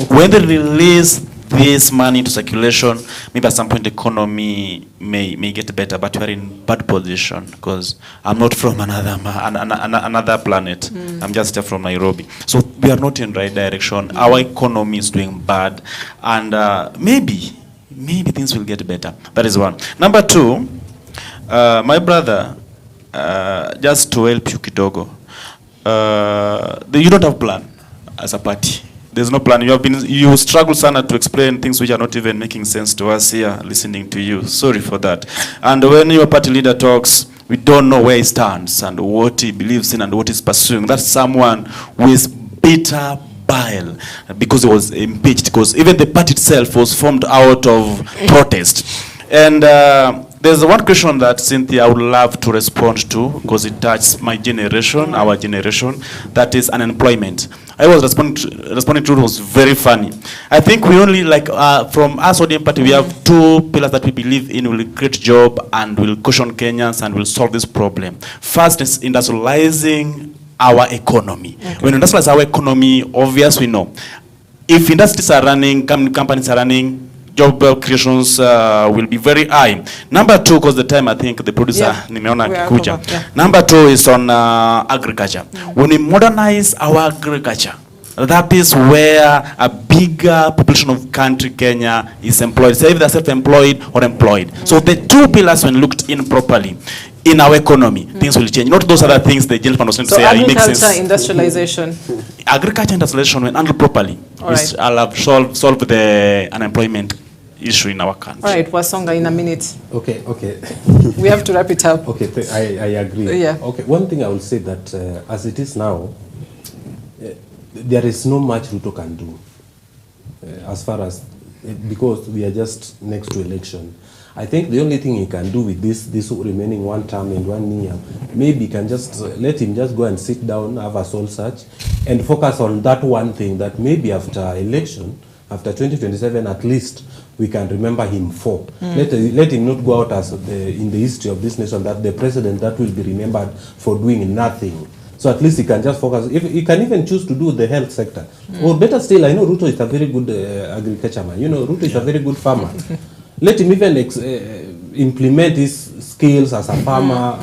When they release this money into circulation, maybe at some point the economy may get better, but we are in bad position because I'm not from another planet. I'm just from Nairobi. So we are not in the right direction. Our economy is doing bad, and maybe things will get better. That is one. Number two, my brother, just to help you kidogo, you don't have plan as a party. There's no plan. You struggle sana to explain things which are not even making sense to us here listening to you. Sorry for that. And when your party leader talks, we don't know where he stands and what he believes in and what he's pursuing. That's someone who is bitter bile because he was impeached, because even the party itself was formed out of protest. And there's one question that, Cynthia, I would love to respond to because it touches my generation, our generation, that is unemployment. I was responding to it was very funny. I think we only like from us ODM party we have two pillars that we believe in will create job and will cushion Kenyans and will solve this problem. First is industrializing our economy. Okay. When we industrialize our economy, obvious we know if industries are running, companies are running, job creations will be very high. Number two, because the time I think the producer nimeona kikuja. Number two is on agriculture. When we modernize our agriculture, that is where a bigger population of country Kenya is employed. Say if they're self-employed or employed. So the two pillars, when looked in properly in our economy, things will change. Not those other things the gentleman was trying to say. Agriculture, industrialization. Agriculture, industrialization, when handled properly, I'll have solve the unemployment issue in our country. All right, Wasonga, in a minute. Okay. We have to wrap it up. Okay, I agree. Yeah. Okay, one thing I will say that as it is now, there is no much Ruto can do as far as, because we are just next to election. I think the only thing he can do with this remaining one term and 1 year, maybe can just let him just go and sit down, have a soul search, and focus on that one thing that maybe after election, after 2027 at least, we can remember him for. Let him not go out as in the history of this nation that the president that will be remembered for doing nothing. So at least he can just focus. If he can even choose to do the health sector, or better still, I know Ruto is a very good agriculture man. You know, Ruto is a very good farmer. Let him even implement his skills as a farmer,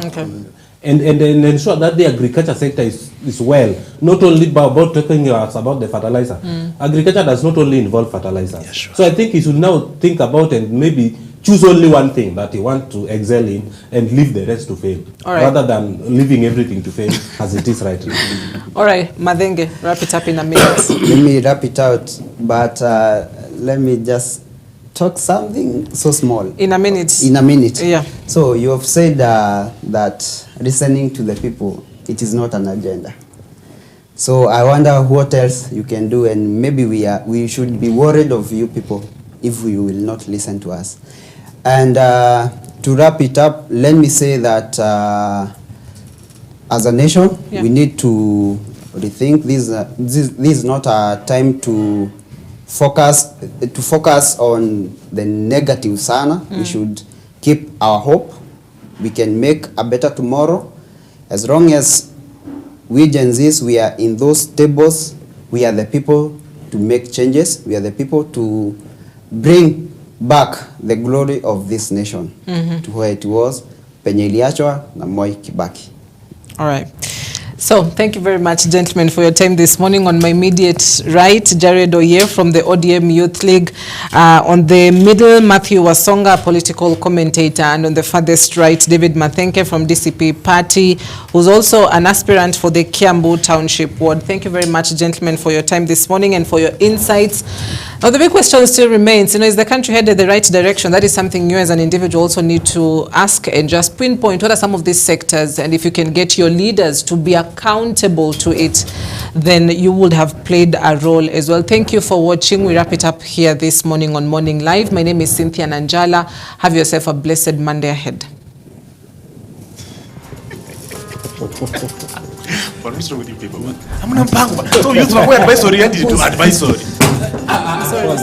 and ensure that the agriculture sector is well. Not only about talking about the fertilizer. Agriculture does not only involve fertilizers. Yeah, sure. So I think he should now think about and maybe choose only one thing that he wants to excel in and leave the rest to fail, rather than leaving everything to fail as it is right now. All right, Madenge, wrap it up in a minute. Let me wrap it out, but let me just talk something so small. In a minute. In a minute. Yeah. So you have said that listening to the people, it is not an agenda. So I wonder what else you can do, and maybe we should be worried of you people if you will not listen to us. And to wrap it up, let me say that as a nation, we need to rethink this. This is not a time to focus on the negative sana. We should keep our hope. We can make a better tomorrow. As long as we Gen Zs, we are in those tables, we are the people to make changes. We are the people to bring back the glory of this nation to where it was, penye iliachwa na Moi Kibaki. All right. So, thank you very much, gentlemen, for your time this morning. On my immediate right, Jared Oye from the ODM Youth League. On the middle, Matthew Wasonga, political commentator. And on the farthest right, David Mathenke from DCP Party, who's also an aspirant for the Kiambu Township Ward. Thank you very much, gentlemen, for your time this morning and for your insights. Now, the big question still remains, is the country headed the right direction? That is something you as an individual also need to ask and just pinpoint what are some of these sectors, and if you can get your leaders to be accountable to it, then you would have played a role as well. Thank you for watching. We wrap it up here this morning on Morning Live. My name is Cynthia Nanjala. Have yourself a blessed Monday ahead. What is wrong with you people, man? I'm not bang. So you advisory, to advisory. Sorry.